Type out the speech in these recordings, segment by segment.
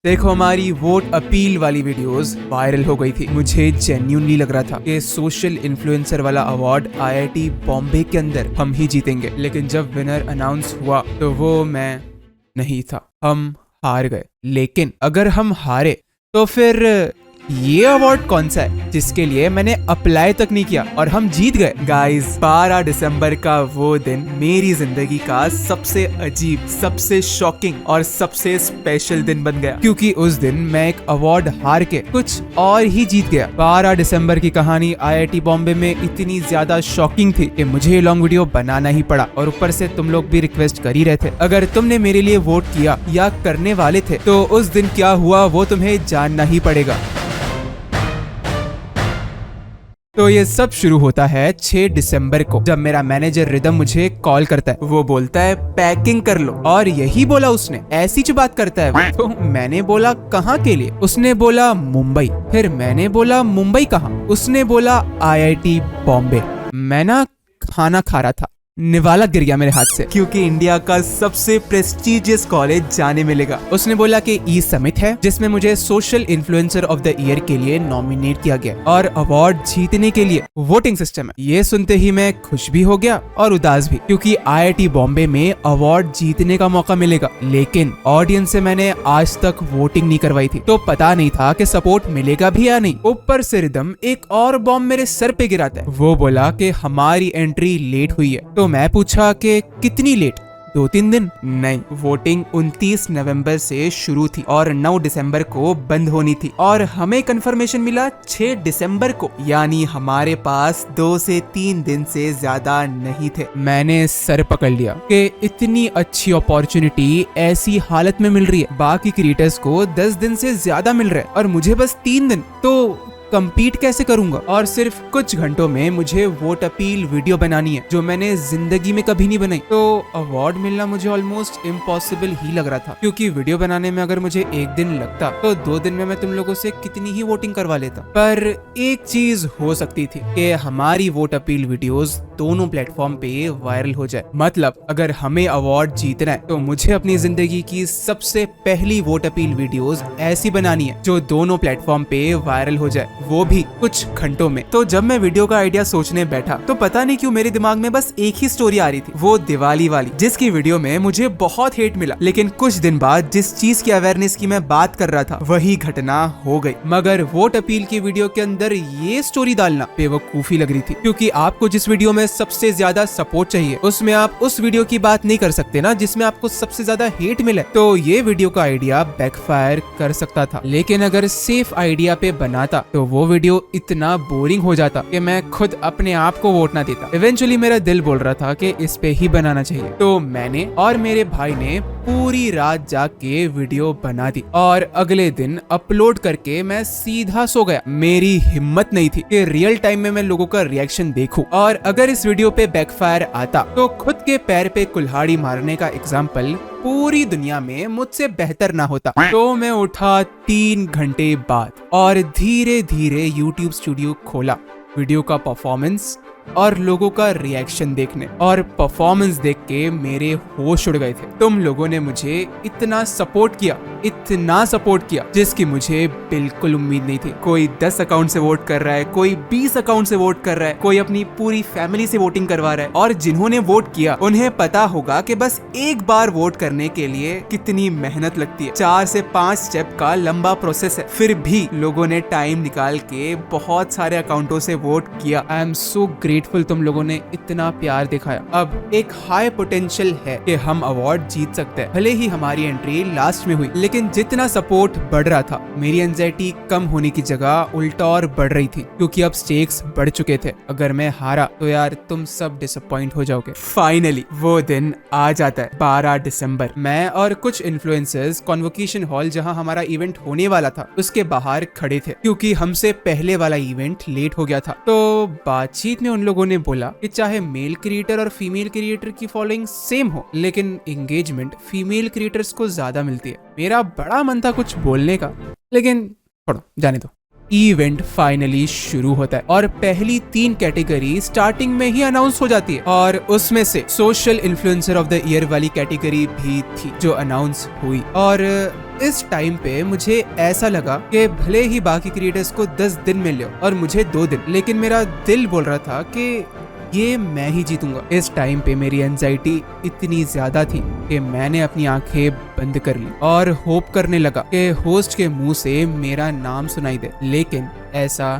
देखो, हमारी vote appeal वाली वीडियोस वायरल हो गई थी। मुझे जेन्युइनली लग रहा था कि सोशल इन्फ्लुएंसर वाला अवार्ड IIT बॉम्बे के अंदर हम ही जीतेंगे, लेकिन जब विनर अनाउंस हुआ तो वो मैं नहीं था। हम हार गए। लेकिन अगर हम हारे तो फिर ये अवार्ड कौन सा है जिसके लिए मैंने अप्लाई तक नहीं किया और हम जीत गए। गाइस, 12 दिसंबर का वो दिन मेरी जिंदगी का सबसे अजीब, सबसे शॉकिंग और सबसे स्पेशल दिन बन गया, क्योंकि उस दिन मैं एक अवार्ड हार के कुछ और ही जीत गया। 12 दिसंबर की कहानी IIT बॉम्बे में इतनी ज्यादा शॉकिंग थी कि मुझे ये लॉन्ग वीडियो बनाना ही पड़ा, और ऊपर से तुम लोग भी रिक्वेस्ट कर ही रहे थे। अगर तुमने मेरे लिए वोट किया या करने वाले थे तो उस दिन क्या हुआ वो तुम्हें जानना ही पड़ेगा। तो ये सब शुरू होता है 6 दिसंबर को, जब मेरा मैनेजर रिदम मुझे कॉल करता है। वो बोलता है पैकिंग कर लो, और यही बोला उसने, ऐसी जो बात करता है वो। तो मैंने बोला कहाँ के लिए? उसने बोला मुंबई। फिर मैंने बोला मुंबई कहाँ? उसने बोला IIT बॉम्बे। मैं ना खाना खा रहा था, निवाला गिर गया मेरे हाथ से, क्योंकि इंडिया का सबसे प्रेस्टिजियस कॉलेज जाने मिलेगा। उसने बोला कि ई समिट है जिसमें मुझे social influencer of the year के लिए नॉमिनेट किया गया, और अवार्ड जीतने के लिए वोटिंग सिस्टम है। ये सुनते ही मैं खुश भी हो गया और उदास भी, क्योंकि IIT बॉम्बे में अवार्ड जीतने का मौका मिलेगा। लेकिन ऑडियंस से मैंने आज तक वोटिंग नहीं करवाई थी, तो पता नहीं था कि सपोर्ट मिलेगा भी या नहीं। ऊपर से रिदम एक और बॉम्ब मेरे सर पे गिराता है। वो बोला कि हमारी एंट्री लेट हुई है। तो मैं पूछा कि कितनी लेट? 2-3 दिन? नहीं, वोटिंग 29 नवंबर से शुरू थी और 9 दिसंबर को बंद होनी थी, और हमें कंफर्मेशन मिला 6 दिसंबर को, यानी हमारे पास 2 से 3 दिन से ज्यादा नहीं थे। मैंने सर पकड़ लिया कि इतनी अच्छी अपॉर्चुनिटी ऐसी हालत में मिल रही है। बाकी क्रिएटर्स को 10 दिन से ज्यादा मिल रहा है और मुझे बस 3 दिन। तो कंपीट कैसे करूंगा? और सिर्फ कुछ घंटों में मुझे वोट अपील वीडियो बनानी है जो मैंने जिंदगी में कभी नहीं बनाई। तो अवार्ड मिलना मुझे ऑलमोस्ट इम्पॉसिबल ही लग रहा था, क्योंकि वीडियो बनाने में अगर मुझे 1 दिन लगता तो 2 दिन में मैं तुम लोगों से कितनी ही वोटिंग करवा लेता। पर एक चीज हो सकती थी कि हमारी वोट अपील वीडियोस दोनों प्लेटफॉर्म पे वायरल हो जाए। मतलब अगर हमें अवार्ड जीतना है तो मुझे अपनी जिंदगी की सबसे पहली वोट अपील वीडियोस ऐसी बनानी है जो दोनों प्लेटफॉर्म पे वायरल हो जाए, वो भी कुछ घंटों में। तो जब मैं वीडियो का आइडिया सोचने बैठा तो पता नहीं क्यों मेरे दिमाग में बस एक ही स्टोरी आ रही थी, वो दिवाली वाली, जिसकी वीडियो में मुझे बहुत हेट मिला। लेकिन कुछ दिन बाद जिस चीज की अवेयरनेस की मैं बात कर रहा था वही घटना हो गई। मगर वोट अपील की वीडियो के अंदर ये स्टोरी डालना बेवकूफी लग रही थी, क्योंकि आपको जिस वीडियो में सबसे ज्यादा सपोर्ट चाहिए उसमें आप उस वीडियो की बात नहीं कर सकते ना जिसमें आपको सबसे ज्यादा हेट मिले। तो ये वीडियो का आइडिया बैकफायर कर सकता था, लेकिन अगर सेफ आइडिया पे बनाता तो वो वीडियो इतना बोरिंग हो जाता कि मैं खुद अपने आप को वोट ना देता। इवेंचुअली मेरा दिल बोल रहा था कि इस पे ही बनाना चाहिए, तो मैंने और मेरे भाई ने पूरी रात जाग के वीडियो बना दी, और अगले दिन अपलोड करके मैं सीधा सो गया। मेरी हिम्मत नहीं थी कि रियल टाइम में मैं लोगों का रिएक्शन देखूं, और अगर इस वीडियो पे बैकफायर आता तो खुद के पैर पे कुल्हाड़ी मारने का एग्जाम्पल पूरी दुनिया में मुझसे बेहतर ना होता। तो मैं उठा 3 घंटे बाद और धीरे धीरे YouTube स्टूडियो खोला, वीडियो का परफॉर्मेंस और लोगों का रिएक्शन देखने, और परफॉर्मेंस देख के मेरे होश उड़ गए थे। तुम लोगों ने मुझे इतना सपोर्ट किया जिसकी मुझे बिल्कुल उम्मीद नहीं थी। कोई 10 अकाउंट से वोट कर रहा है, कोई 20 अकाउंट से वोट कर रहा है, कोई अपनी पूरी फैमिली से वोटिंग करवा रहा है, और जिन्होंने वोट किया उन्हें पता होगा कि बस एक बार वोट करने के लिए कितनी मेहनत लगती है। 4 से 5 स्टेप का लंबा प्रोसेस है, फिर भी लोगों ने टाइम निकाल के बहुत सारे अकाउंटों से वोट किया। आई एम सो ग्रेटफुल, तुम लोगों ने इतना प्यार दिखाया। अब एक हाई पोटेंशियल है कि हम अवार्ड जीत सकते हैं। भले ही हमारी एंट्री लास्ट में हुई, लेकिन जितना सपोर्ट बढ़ रहा था मेरी एंजाइटी कम होने की जगह उल्टा और बढ़ रही थी, क्योंकि अब स्टेक्स बढ़ चुके थे। अगर मैं हारा तो यार तुम सब डिसअपॉइंट हो जाओगे। फाइनली वो दिन आ जाता है, 12 दिसंबर। मैं और कुछ इन्फ्लुएंसर्स कॉन्वोकेशन हॉल, जहां हमारा इवेंट होने वाला था, उसके बाहर खड़े थे, क्योंकि हमसे पहले वाला इवेंट लेट हो गया था। तो बातचीत में उन लोगों ने बोला कि चाहे मेल क्रिएटर और फीमेल क्रिएटर की फॉलोइंग सेम हो, लेकिन एंगेजमेंट फीमेल क्रिएटर्स को ज्यादा मिलती है। मेरा बड़ा मन था कुछ बोलने का, लेकिन छोड़ो, जाने दो। इवेंट फाइनली शुरू होता है और पहली 3 कैटेगरी स्टार्टिंग में ही अनाउंस हो जाती है, और उसमें से social influencer of the year वाली कैटेगरी भी थी जो अनाउंस हुई। और इस टाइम पे मुझे ऐसा लगा कि भले ही बाकी क्रिएटर्स को 10 दिन मिले और मुझे 2 दिन, लेकिन मेरा दिल बोल रहा था कि ये मैं ही जीतूंगा। इस टाइम पे मेरी एंजाइटी इतनी ज्यादा थी कि मैंने अपनी आंखें बंद कर ली और होप करने लगा कि होस्ट के मुंह से मेरा नाम सुनाई दे, लेकिन ऐसा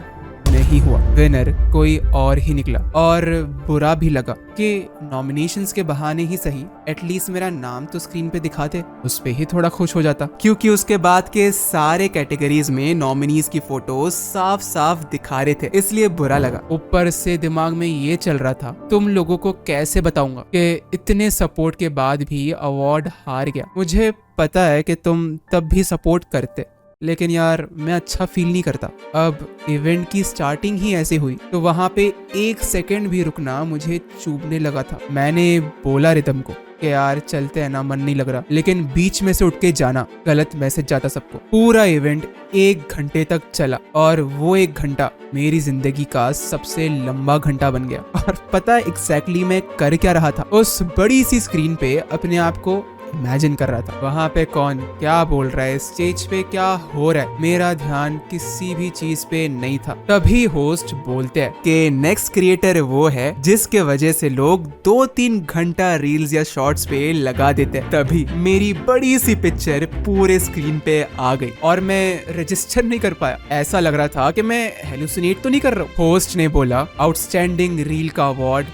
नहीं हुआ। विनर कोई और ही निकला और बुरा भी लगा कि नॉमिनेशंस के बहाने ही सही एटलीस्ट मेरा नाम तो स्क्रीन पे दिखाते, उस पे ही थोड़ा खुश हो जाता, क्योंकि उसके बाद के सारे कैटेगरीज में नॉमिनीज की फोटो साफ साफ दिखा रहे थे, इसलिए बुरा लगा। ऊपर से दिमाग में ये चल रहा था तुम लोगों को कैसे बताऊंगा कि इतने सपोर्ट के बाद भी अवार्ड हार गया। मुझे पता है कि तुम तब भी सपोर्ट करते, लेकिन यार मैं अच्छा फील नहीं करता। अब इवेंट की स्टार्टिंग ही ऐसे हुई तो वहां पे 1 सेकंड भी रुकना मुझे चुभने लगा था। मैंने बोला रिदम को कि यार चलते हैं ना, मन नहीं लग रहा, लेकिन बीच में से उठ के जाना गलत मैसेज जाता सबको। पूरा इवेंट 1 घंटे तक चला और वो 1 घंटा मेरी जिंदगी का सबसे लंबा घंटा बन गया। और पता है एग्जैक्टली मैं कर क्या रहा था? उस बड़ी सी स्क्रीन पे अपने आप को इमेजिन कर रहा था। वहां पे कौन क्या बोल रहा है, स्टेज पे क्या हो रहा है, मेरा ध्यान किसी भी चीज पे नहीं था। तभी होस्ट बोलते हैं कि नेक्स्ट क्रिएटर वो है जिसके वजह से लोग 2-3 घंटा रील्स या शॉर्ट्स पे लगा देते हैं। तभी मेरी बड़ी सी पिक्चर पूरे स्क्रीन पे आ गई और मैं रजिस्टर नहीं कर पाया। ऐसा लग रहा था कि मैं हेलुसिनेट तो नहीं कर रहा हूँ। होस्ट ने बोला आउटस्टैंडिंग रील का अवार्ड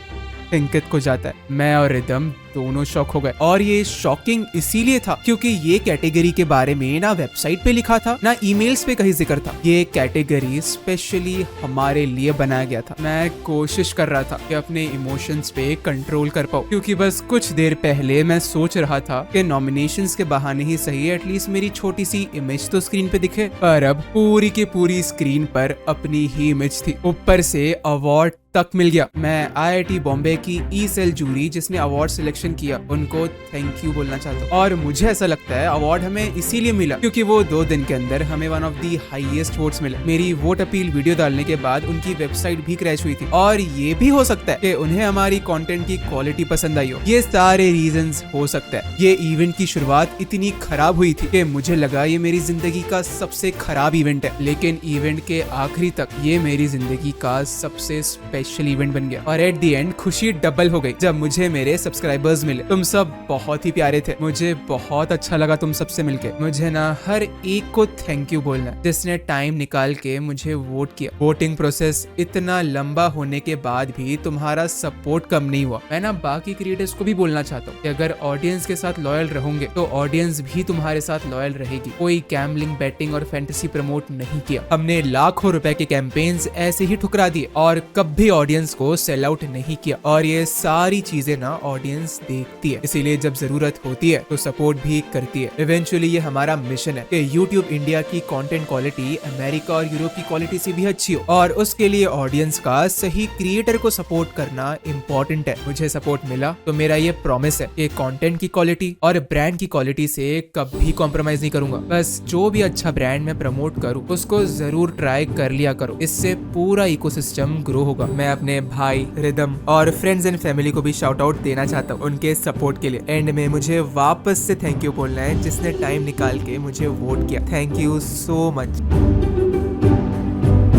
अंकित को जाता है। मैं और रिदम दोनों शॉक हो गए और ये शॉकिंग इसीलिए था क्योंकि ये कैटेगरी के बारे में ना वेबसाइट पे लिखा था ना ईमेल्स पे कहीं जिक्र था। ये कैटेगरी स्पेशली हमारे लिए बनाया गया था। मैं कोशिश कर रहा था कि अपने इमोशंस पे कंट्रोल कर पाऊं, क्योंकि बस कुछ देर पहले मैं सोच रहा था कि नॉमिनेशंस के बहाने ही सही एटलीस्ट मेरी छोटी सी इमेज तो स्क्रीन पे दिखे, पर अब पूरी की पूरी स्क्रीन पर अपनी ही इमेज थी। ऊपर से अवार्ड तक मिल गया। मैं IIT बॉम्बे की ई-सेल जूरी जिसने अवार्ड सिलेक्शन किया उनको थैंक यू बोलना चाहता हूँ। और मुझे ऐसा लगता है अवार्ड हमें इसीलिए मिला क्योंकि वो 2 दिन के अंदर हमें one of the highest votes मिले। मेरी वोट अपील वीडियो डालने के बाद उनकी वेबसाइट भी क्रैश हुई थी और ये भी हो सकता है कि उन्हें हमारी कंटेंट की क्वालिटी पसंद आई हो। ये सारे रीजंस हो सकता है। ये इवेंट की शुरुआत इतनी खराब हुई थी कि मुझे लगा ये मेरी जिंदगी का सबसे खराब इवेंट है, लेकिन इवेंट के आखिरी तक ये मेरी जिंदगी का सबसे स्पेशल इवेंट बन गया। और एट द एंड खुशी डबल हो गई जब मुझे मेरे सब्सक्राइबर्स मिले। तुम सब बहुत ही प्यारे थे, मुझे बहुत अच्छा लगा तुम सबसे मिलके। मुझे ना हर एक को थैंक यू बोलना है जिसने टाइम निकाल के मुझे वोट किया। वोटिंग प्रोसेस इतना लंबा होने के बाद भी तुम्हारा सपोर्ट कम नहीं हुआ। मैं ना बाकी क्रिएटर्स को भी बोलना चाहता हूँ कि अगर ऑडियंस के साथ लॉयल रहोगे तो ऑडियंस भी तुम्हारे साथ लॉयल रहेगी। कोई गैम्बलिंग, बेटिंग और फैंटेसी प्रमोट नहीं किया। हमने लाखों रुपए के कैंपेन्स ऐसे ही ठुकरा दिए और कभी ऑडियंस को सेल आउट नहीं किया। और ये सारी चीजें ना ऑडियंस देखती है, इसीलिए जब जरूरत होती है तो सपोर्ट भी करती है। इवेंचुअली ये हमारा मिशन है कि YouTube इंडिया की कंटेंट क्वालिटी अमेरिका और यूरोप की क्वालिटी से भी अच्छी हो और उसके लिए ऑडियंस का सही क्रिएटर को सपोर्ट करना इम्पोर्टेंट है। मुझे सपोर्ट मिला तो मेरा ये प्रॉमिस है कि कंटेंट की क्वालिटी और ब्रांड की क्वालिटी से कभी कॉम्प्रोमाइज नहीं करूंगा। बस जो भी अच्छा ब्रांड में प्रमोट करूँ उसको जरूर ट्राई कर लिया करो, इससे पूरा इकोसिस्टम ग्रो होगा। मैं अपने भाई रिदम और फ्रेंड्स एंड फैमिली को भी शाउट आउट देना चाहता हूँ उनके सपोर्ट के लिए। एंड में मुझे वापस से थैंक यू बोलना है जिसने टाइम निकाल के मुझे वोट किया। Thank you so much.